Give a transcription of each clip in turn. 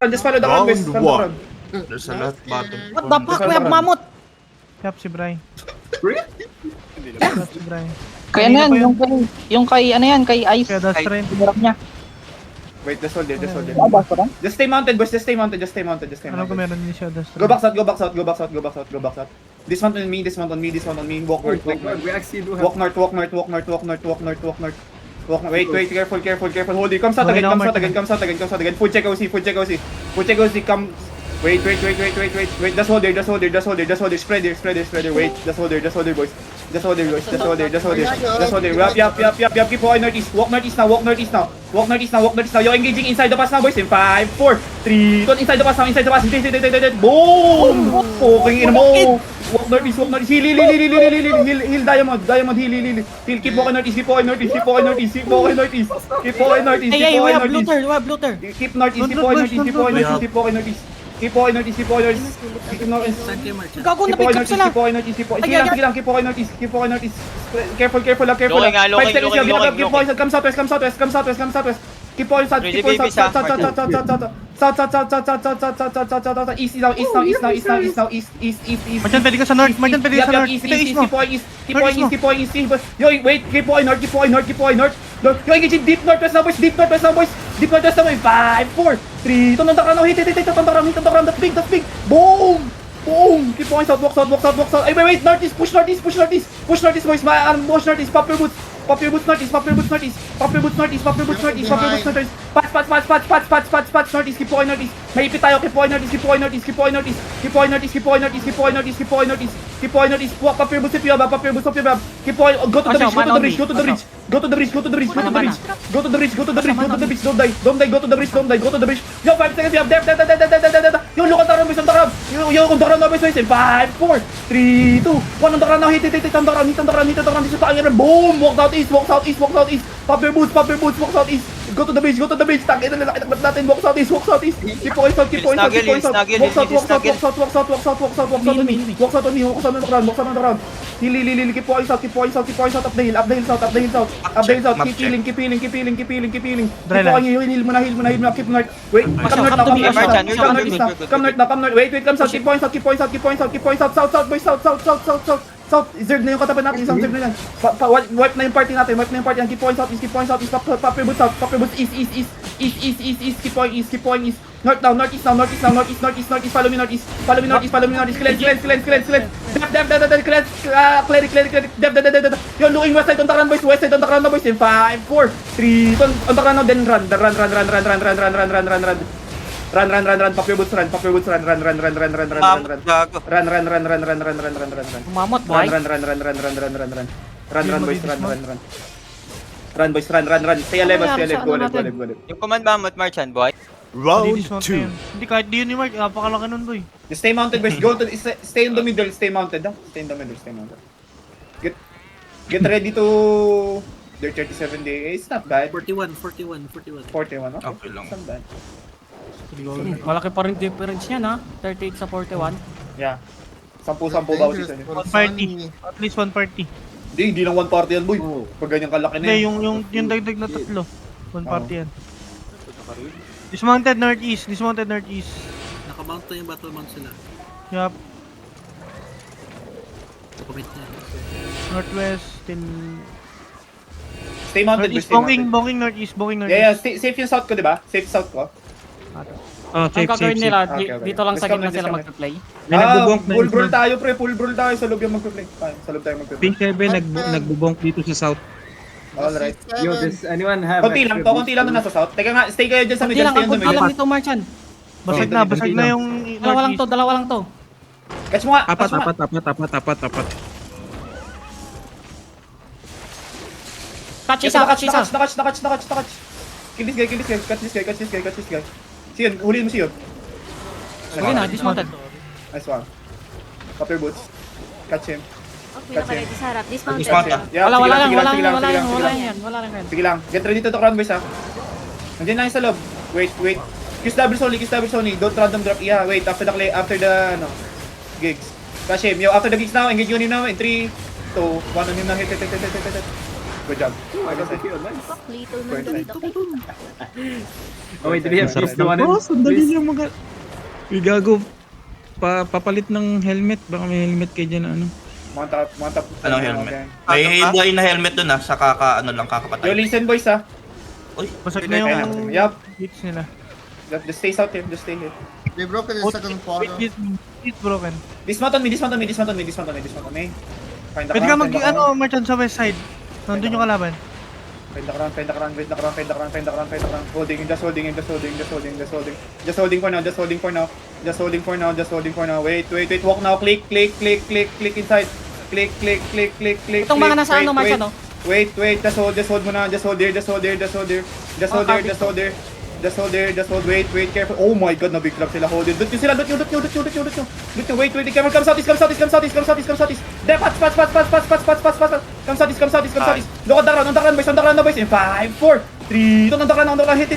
run. Just follow the run, boys. Follow the run. There's a lot bottom. What the fuck? We have mammoth! Yap si Bray. Really? Yap si Bray. Kaya na yan, yung kay, ano yan, kay Ice. Kaya that's train. Pinarap niya. Wait, just hold there, just hold there. Abas ko lang. Just stay mounted, boys. Just stay mounted, just stay mounted, just stay Alam ko mounted. meron din siya that's Go back south, go back south, go back south, go back south, go back south. This one on me, this one on me, this one on me. Walk north, walk north. We actually do have... Walk north, walk north, walk north, walk north, walk north, walk north. Walk north. Wait, careful, careful, careful. Hold it. Come south again, come south again, come south again, come south again. Food check OC, food check OC. Food check OC, come. Wait. Just hold there, just hold there, just hold there, just hold there. Spread there, spread there, spread there. Wait, just hold there, boys. Just hold there, boys. Just hold there, just hold there. Just hold there. Yup. Keep walking northeast. Walk northeast now, walk northeast now. Walk northeast now, walk northeast now. You're engaging inside the pass now, boys. In 5, 4, 3, 2, inside the pass now, inside the pass. Boom! Fucking in mo. Walk northeast, walk northeast. Heal, diamond, heal. Keep walking northeast, keep walking northeast. Hey, we have looter. Keep northeast, keep walking northeast. Keep walking northeast. Gago na pick up sila. Sige lang, keep walking northeast. Careful lang. Looking nga, 5 seconds looking. keep walking, come southwest. Keep walking south. South. East now. Marjan, pwede ka sa north. Marjan, pwede ka sa north. East. Ito east mo. Keep walking east. Yo, wait, keep walking north. Yo, engaging deep northwest now, boys. Deep northwest now, 5, 4, 3, tonton now, hit, that's big. Boom! Keep walking south, walk south. Ay, wait, northeast, push northeast, boys. Push northeast, pop your boots northeast. Patch northeast. Keep walking northeast. Maipit tayo, keep walking northeast. Walk, pop your boots if you have. Keep walking, go to the bridge. Go to the bridge. Don't die, go to the bridge. Yo, 5 seconds, you have there. Yo, look at the run, boys, on the run. Yo, on the run now, boys. 5, 4, 3, 2, 1, on the run now. Hit on the run. This is the boom. Walk southeast. Pop your boots, walk southeast. Go to the bridge. Tangin na lalaki natin. Walk southeast. Keep going south. Walk south on the run. Heal. Keep going south. Up the hill south. Keep healing. Keep going, heal mo na. Keep north. Wait, come north. Wait, come south. Keep going south. South, boys. South, zerg na yung katapat natin, isang zerg na yan. Wipe na yung party natin. Keep going south, east. Pop your boots east. Keep going east. North now, northeast. Follow me northeast. Cleanse. Dev. You're looking west side on the run, boys. In 5, 4, 3, on the run now, then run. Run. Pop your boots, run. Mammoth, boy. Run, boys. Stay alive. Go alive. Yung command mammoth, Marchan, boy. Round 2. Hindi, kahit di yun ni Mark. Napakalaki nun, boy. Just stay mounted, boys. Stay in the middle. Stay mounted, ha? Stay in the middle. Get ready to... They're 37 days. It's not bad. 41, huh? Okay lang. It's not bad. Malaki pa rin difference niyan, ha? 38 sa 41. Yeah. 10 bawat isa. 140. At least 140. Hindi lang 1 party yan, boy. Pag ganyan kalaki na Hindi, yan. yung dagdag na tatlo. 140 yan. Dismounted northeast. Nakamount na yung battle mount sila. Yup. Commit na. Northwest till... Stay mounted, boys. Northeast, bonging northeast. Yeah. Safe yung south ko, diba? Safe south ko. Ang gagawin nila, Okay. dito lang sa Let's gitna come, sila let's mag-play. Full brawl tayo, pre. Full brawl tayo. Sa loob yung mag-play. Sa loob tayo mag-play. Pink 7 nagbubonk dito sa south. Alright. Yo, does anyone have... Konti lang na nasa south. Teka nga, stay kayo dyan sa Kunti middle. lang, Stay ang in the kunti lang middle. dito, Marchan. Basag na yung Dalawa lang to. Catch mo nga. Tapat. Catch isa. Nakatch. Kill this guy. Catch this guy. Siyon, huliin mo siyon. Sige na, dismounted. Nice one. Pop your boots. Catch him. Okay, nakalagay sa harap. Dismounted. Dismounted. Yeah, Wala sige yan. Sige lang. Get ready to crown, boys, ha. Nandiyan na yung sa loob. Wait. Kiss double Sony. Don't random drop. Yeah, wait. After the gigs. Catch him. Yo, after the gigs now, engage on him now. In 3, 2, 1 on him now. Hit. Good job. Like I said. Fuck, little Go man inside. dito. Oh wait, do we have Masarap please no one? Oh, sandali lang mga... Uy, gago. Papalit ng helmet. Baka may helmet kayo dyan na ano. Mount up, mount up. Anong helmet? May boy na helmet dun sa Yo, kakapatay. listen boys ha. Basag na yung Yup. hits nila. Just stay out here, just stay here. They broke the second Wait, quarter. hits broken. Dismount on me, dismount on me, dismount on me, dismount on me, dismount on me. Find the Pwede ka crown, mag, find the crown. ano, merchant sa west side. Nandun yung kalaban. Find the crown, find the crown, find the crown, find the crown, find the crown, find the crown. Holding, just holding, just holding, just holding, just holding. Just holding for now, just holding for now. Just holding for now, just holding for now. Wait, walk now, click inside. Click inside. Itong mga nasa ano, Marchan, no? Wait, just hold muna, just hold there. Just hold, wait, careful. Oh my god, na big club sila, hold it. Loot nyo sila, loot nyo, wait, camera, come southeast. There, pass. Come southeast. Look on the ground, boys, on the ground, boys. In 5, 4, 3, on the ground, hit.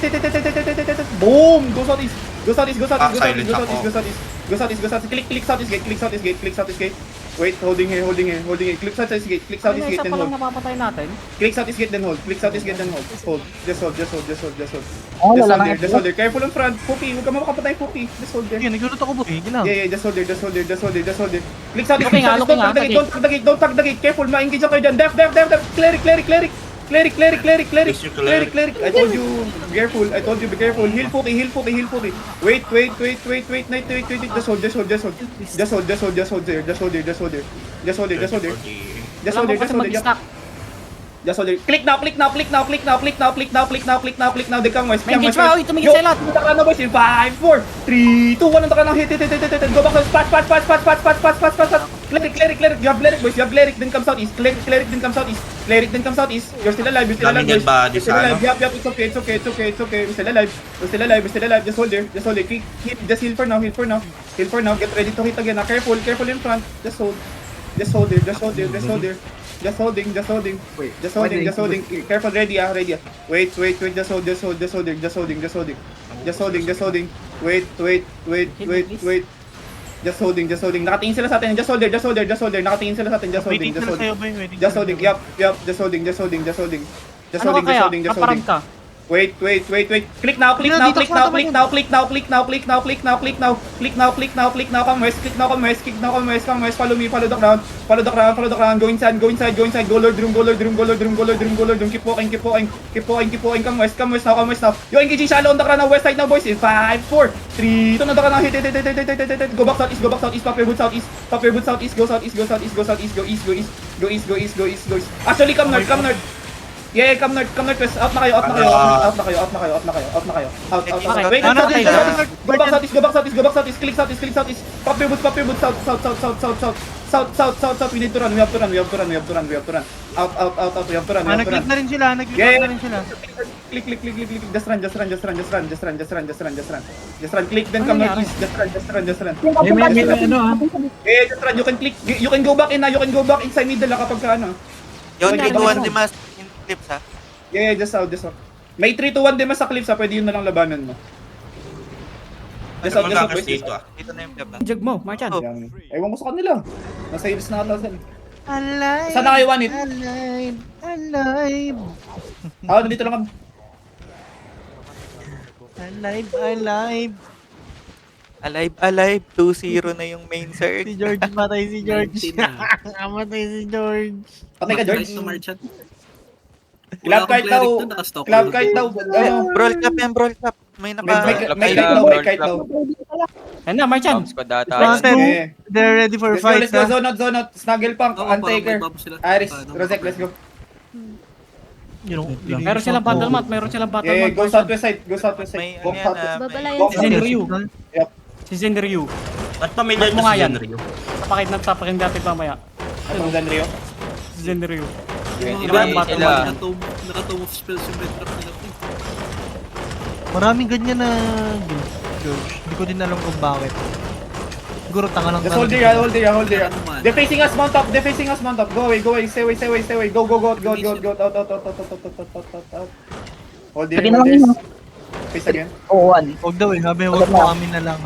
Boom, go southeast. Go southeast. Click southeast gate. Wait, holding here. Click southeast gate, Ano, isa then pa lang hold. napapatay natin. Click southeast gate, then hold. Hold. Just hold. Oh, wala nang Just hold there. Careful in front. Puki, huwag ka makapatay, Puki. Just hold there. Sige, naglulot ako buti. Ginaw. Yeah, just hold there. Click southeast. Looking ah, looking ah, Don't tag the gate. Careful, ma-engage ako dyan. Def. Cleric. I told you, be careful. Be careful. Heal Puki. Wait. Just hold there. Alam mo kasi mag-stack. Just hold it. Click now. They come west. Engage ba? Uy, tumingin sa lahat. Punta ka na boys in 5, 4, 3, 2, 1. Punta ka na. Hit. Go back. Pass. Cleric. You have cleric boys. Then come southeast. Cleric then come southeast. You're still alive. Daming body You're still sa alive. Yup. It's okay. We're still alive. Just hold there. Just heal for now. Get ready to hit again. Careful in front. Just hold there. Just holding. Careful, ready. Wait. Just holding. Wait. Just holding. Nakatingin sila sa atin. Just hold there. Nakatingin sila sa atin. Just Waiting holding. sila sa'yo, boy. Waiting Just sila holding. sa'yo. Yup. Just holding. Ano ka kaya? Kaparang ka. Wait. Click now. Come west. Follow me. Follow the ground. Go inside. Go Lord room. Keep walking. Come west now. Yo, engaging shallow on the ground now. West side now, boys. In 5, 4, 3, 2, on the ground now. Hit. Go back southeast. Pop your boot southeast. Go east. Actually, come north. Yeah, come north west. Out na kayo. Out na kayo. Wait, go back southeast. Click southeast. Pop your boots. South. We need to run. We have to run. Out. We have to run. We have to run. Nag-click na rin sila. Click. Just run. Click, then come north east. Just run. May ano ah. Eh, just run. You can click. You can go back in na. You can go back inside middle na kapag ka ano. Yung 3-2-1 Dimas in clips ha. Yeah, just out. May 3-2-1 din mas sa clips ha. Pwede yun na lang labanan mo. Just out. Dito ah. Dito na yung club. Jug mo, Marchan. Yan. Ewan ko sa kanila. Nasa ibis na ata sila. Alive. Saan na kayo, Wanit? Alive. Nandito lang kami. Alive. 2-0 na yung main circle. Si George, matay si George. Matay si George. Patay ka, George. To Marchan. Club kite daw. Brawl cup. May May kite daw. Yan na, Marchan. Yeah. They're ready for Let's go, fight. let's go. Zone out. Snuggle Punk, Untaker. Iris, Rosek, let's go. Meron silang battle mat. Yeah, go southwest side. Go southwest May side. Go ano yan, southwest. Babalayan Si sila. Zenryu. Si Zenryu. Ba't pamilyar Ba't mo na nga si yan? Zenryu? Tapakit ng tapakin dati mamaya. Atong Danrio. Si Zenryu. Iba yung sila. Nakatumove spells yung red trap nila. Maraming ganyan na George. Hindi ko din alam kung bakit. Siguro tanga lang. Just hold there. They're facing us, mount up. Go away. Stay away. Go. Out. Hold there. Face again. Oo, 1. Huwag daw sabi huwag mo kami na lang.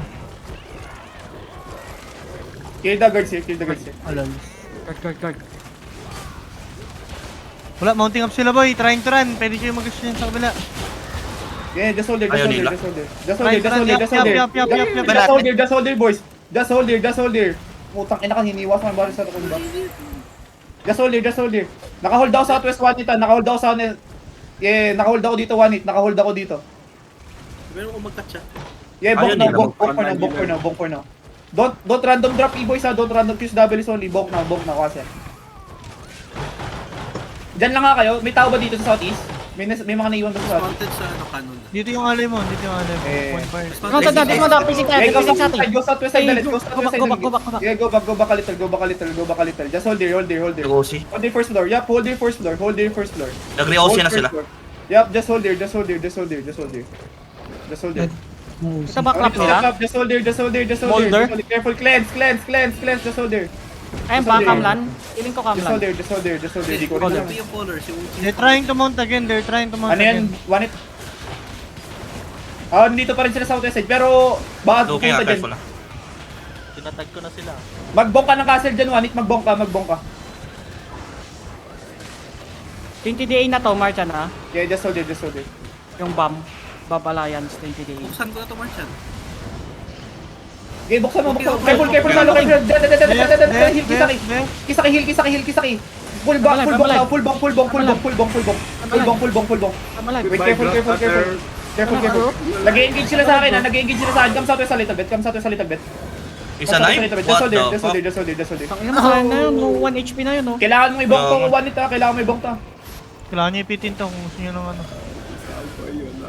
Kill the guards here. Alal. Guard. Wala, mounting up sila boy. Trying to run. Pwede kayo mag-gusto yan sa kabila. Yeah, just hold there, Ayaw just hold there, nila. just hold there. Just hold there, just hold there, just hold there. Yup. Just hold there, just hold there, boys. Just hold there, just hold there. Putang ina ka, hiniwas mo ang baril sa tukod ba? Just hold there, just hold there. Naka-hold ako sa Southwest 1 hit, naka-hold ako sa... Yeah, naka-hold ako dito 1 hit, naka-hold ako dito. Meron ko mag-catch Yeah, Ayaw bonk nila. now, bonk for now. Don't random drop E-boys ha, don't random QS doubles only, bonk now kasi. Diyan lang nga kayo, may tao ba dito sa Southeast? May mga naiwan ba sa Southeast? Mounted sa ano, canon. Dito yung alay mo. Dito yung alay mo. Eh. One fire. No, tada, pising tayo, Yeah, go pising sa atin. go southwest side, Hey, let's go go southwest back, side. go back. Yeah, go back a little. Just hold there. Nag-OC. Hold the first floor. Yup, hold the first floor. Nag-re-OC na Hold sila. first floor. Yup, just hold there. Ito ba crap nila? Just hold there. Molder? Careful, cleanse, just hold there. Ayun ba, Kamlan? Feeling ko Just hold Kamlan. there. Di ko Molder. rin. Yung color, si Uchi. They're trying to mount again. Ano yan? One hit. Dito pa rin sila sa southwest side, pero baka Okay, pupunta careful dyan. na. Tinatag ko na sila. Magbong ka ng castle dyan, one hit, magbong ka. 20 DA na to, Marchan ha? Yeah, just hold there. Yung bomb. Bob Alliance, 20 DA. Buksan ko na to, Martian. Okay, buksan mo. Okay. Careful, lalo. Kisaki. Full bong. Tama lang. Wait, careful. Nag-engage sila sa akin. Come southwest a little bit. Isa na yun? What the fuck? Just hold there. Tangina, nakalain na yun. No, 1 HP na yun, no? Kailangan mo ibong to, one hit ha. Kailangan mo ibong to. Kailangan niyo ipitin to kung gusto niyo ng ano.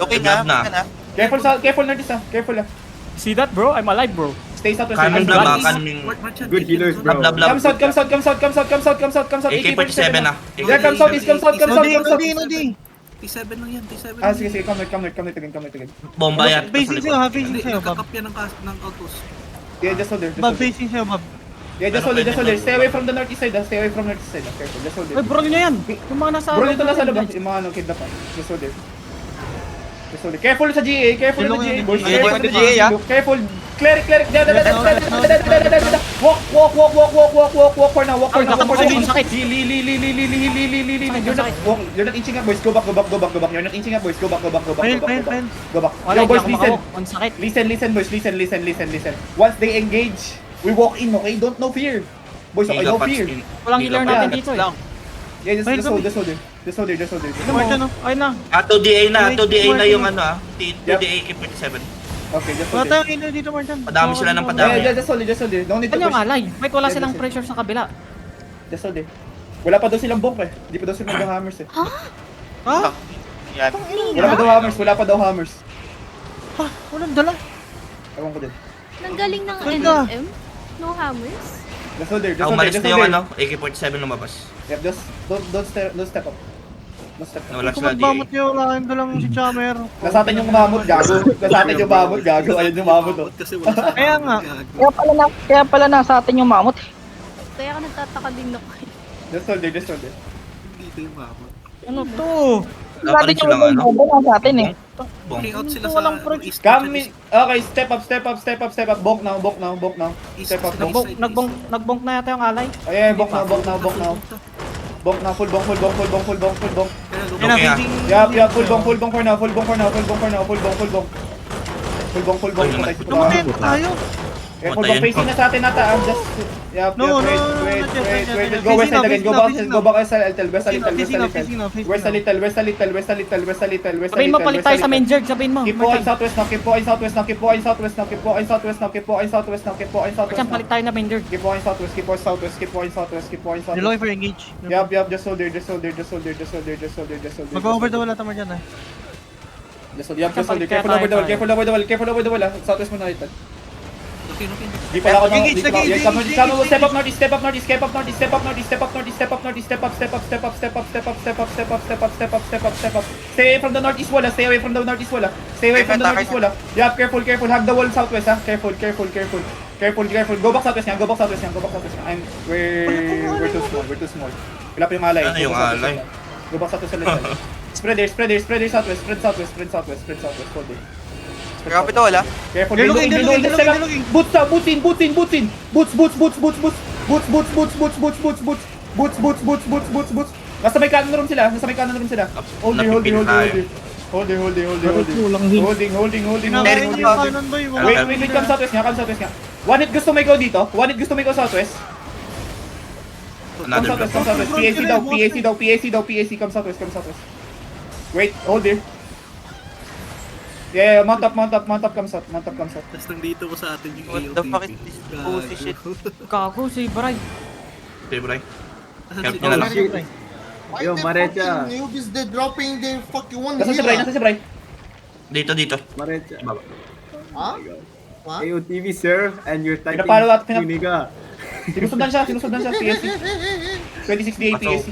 Okay nga, na. Careful Nerdist ha. Careful ha. See that, bro? I'm alive, bro. Stay southwest. Kanon Stay blab southwest. ha, kaning... Good healers, Blab, blab, blab. Come south. AK-47 na. Yeah, come south. Nodi. T7 lang yan, T7 Ah, sige, come north again. Bomba yan. Facing sa'yo ha, facing Hindi, sa'yo, Bob. nakakap yan ng autos. Yeah, just hold there. Bob, facing sa'yo, Bob. Yeah, just hold there. Stay away from the northeast side. Careful, just hold Ay, there. bro, nyo yan. Yung mga nasa... Bro, dito nasa loob. Yung mga kidnap. Just hold there. Careful sa GA. Boys. GA, Careful the sa GA, ah. Careful. Cleric. Walk for now. Sakit. You're not inching up, boys. Go back. You're not inching up, boys. Go back. Fail. Go back. Wala, Yo, boys, hindi ako listen. makawak. Ang sakit. Listen, boys. Listen. Once they engage, we walk in, okay? Don't no fear. Boys, okay, no fear. Walang healer natin dito eh. Yeah, just hold there. Marchan, no? Ayun na. 2DA na yung Yep. ano ah. 2DA AK-47. Okay, just Wala hold there. tayong healer dito, Marchan. Padami sila ng padami. Yeah, just hold there. Don't need to Ano yung push. alay? Wait, wala Yeah, silang that's it. pressure sa kabila. Just hold there. Wala pa daw silang bonk eh. Hindi pa daw sila nag-hammers eh. Ha? Yan. Wala pa daw hammers. Ha? Walang dala. Ewan ko din. Nanggaling ng Ganda. NM? No hammers? Just hold there. Umalis na yung ano, AK-47 lumabas. Yep, just don't step up. Don't step up. Nawala Kung sila magbamot DA. niyo, wala kayong dalang si Chammer. Nasa atin yung mamut, gago. Ayun yung mamut oh. Kasi wala sa Kaya nga. Kaya pala nasa atin yung mamot. Kaya ako nagtataka din ako. Just hold there. Dito yung mamot. Ano to? Wala pa rin silang ano. Nasa atin eh. Bong. Okay, out sila Walang sa east. Okay, step up. Bonk now. Step up, bonk. Nagbonk na yata yung alay. Ayan, bonk now. Bonk now, full bonk. Yan na, Okay, ah. facing. Yup, full bonk for now. Full bonk. Patay si Tumatin Pura. tayo. Eh, full bonk facing na sa atin ata. Yup, No, wait. not yet. Go west side again. Facing Go na. back sa little. West a little. Sabihin mo, palit tayo sa main jerk. Sabihin mo. Keep going southwest now. Keep going southwest. Marchan, palit tayo na main jerk. Keep going southwest. They're looking for engage. Yup, just hold there. Mag-over the wall ata, Marchan ah. Just hold there. Careful over the wall. Southwest mo na ito. Okay. Di pala ako Engage, engage. Step up north. Step up. Stay away from the northeast wall. Yup, careful. Hug the wall southwest ha. Careful. Go back southwest yan. We're too small. Wala pa yung alay. Ano yung alay? Go back southwest a little. Spread there southwest. Hold there. Grabe to, wala. Careful, They're reloading. looking. Boots in. Boots. Nasa may kanan room sila. Hold there, hold there, hold there, hold there. Hold there, hold there, hold there, hold there. Walang heal. Holding. Kinakain niyo yung kanan boy. Wait, come southwest nga. One hit gusto may go dito. Southwest. Come Another southwest. PAC daw. Come southwest. Wait, hold there. Yeah, mount up, come south. Tapos nandito ko sa atin yung What AOTP. the fuck is this pussy shit? Gago si Bray. Okay, Bray. Asan Help si nyo na lang. Why the fucking newbies they dropping the fucking one Nasa si Bray. Dito. Marecha. Baba. Huh? What? AOTV, sir, and you're typing Pinapalo at Puniga. Sinusundan siya, PSC. 26 DA PSC.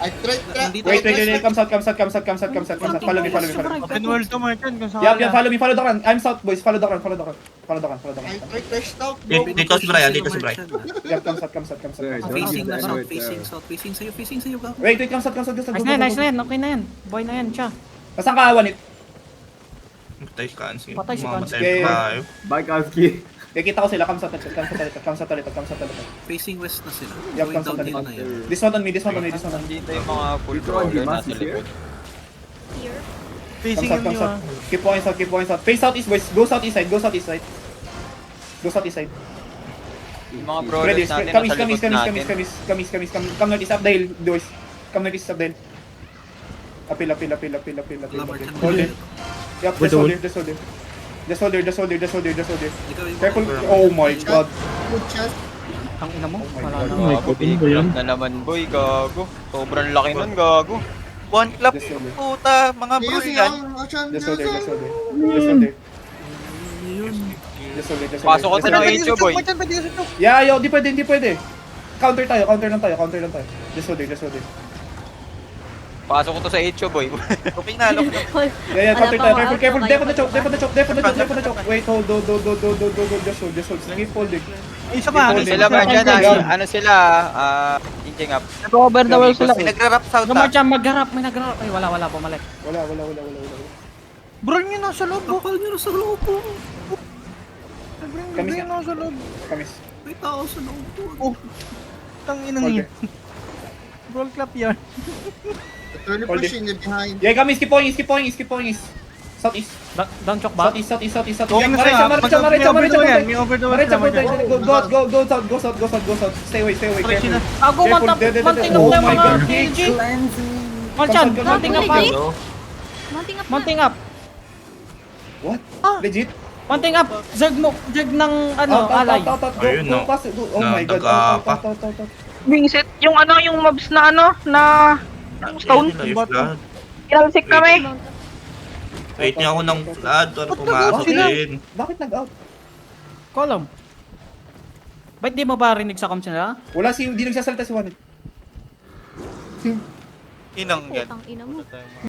I tried. Wait, come south. Follow me. Open world to Martin kung saan. Yeah, follow the run. I'm south, boys. Follow the run. I tried flash out, bro. Dito si Bray, dito si Bray. Yeah, come south. Sir, don't Facing use na the south, anoid, facing sa'yo, gago. Wait, come south. Nice na yan. Okay na yan. Boy na yan siya. Nasaan ka, Awan? Patay si Kansi. Patay si Kansi. Mamatay tayo. Bye, Kowski. Kita ko sila, come south ulit. Facing west na sila. Yup, Going come down south hill na yan. This one on me. Dito yung mga full Withdraw your brawler masses nasa here. likod. Here. Facing Come yung south. Keep going south. Face southeast, boys. Go southeast side. Yung mga Ready, brawlers natin come nasa likod natin. Come northeast, up the hill, boys. Come northeast, up the hill. Apil. Hold it. Yup, just hold there. Ikaw yung Careful. Oh my god. Good chance. Ang ina mo. Wala na. May Gago, coping big ba yan? clap na naman boy, gago. Sobrang laki nun, gago. One clap, Just hold it. puta, mga bro Using yan. Just hold there. Pasok ko Just ng hold there. H.O. boy. Yeah, yo, di pwede. Counter lang tayo. Just hold there. Pasok ko to sa H.O. boy. Okay na, look na. Yeah, counter tayo. Wala pa, Careful. wala Def pa. on the choke. Wait, hold. Just hold. Keep holding. Isa pa. Ano Sila ba dyan? Ano sila? Inching up. Nag-over the world sila. May nagra-rap south Gamar dyan, may nagrap. Ay, wala, bumalik. Wala. Bro nyo nasa loob. kapal nyo na sa loob po. Kamis Bro nasa loob. Kamis. May tao sa loob po. Oh. Tanginang Hold yan. Brawl clap yan. Turn Hold it. pushing it behind. Yeah, kamis. Keep going. Southeast. Down chok ba? Southeast. Okay na sa'yo. May over the world. Go south. Stay away. Careful. Ako, manting Oh up my na god. mga PLG. Malchan, manting up. What? Legit? Manting up. Jag ng alay. Ayun, no. Oh my god. Nagapa. Out. Wingset, yung mobs na stone. Kinalsik kami. Wait niya ako ng flood para pumasok din. Bakit nag-out? Column. Ba't di mo ba rinig sa comms nila? Wala hindi nagsasalita si Juan. Inang yan. Putang ina mo.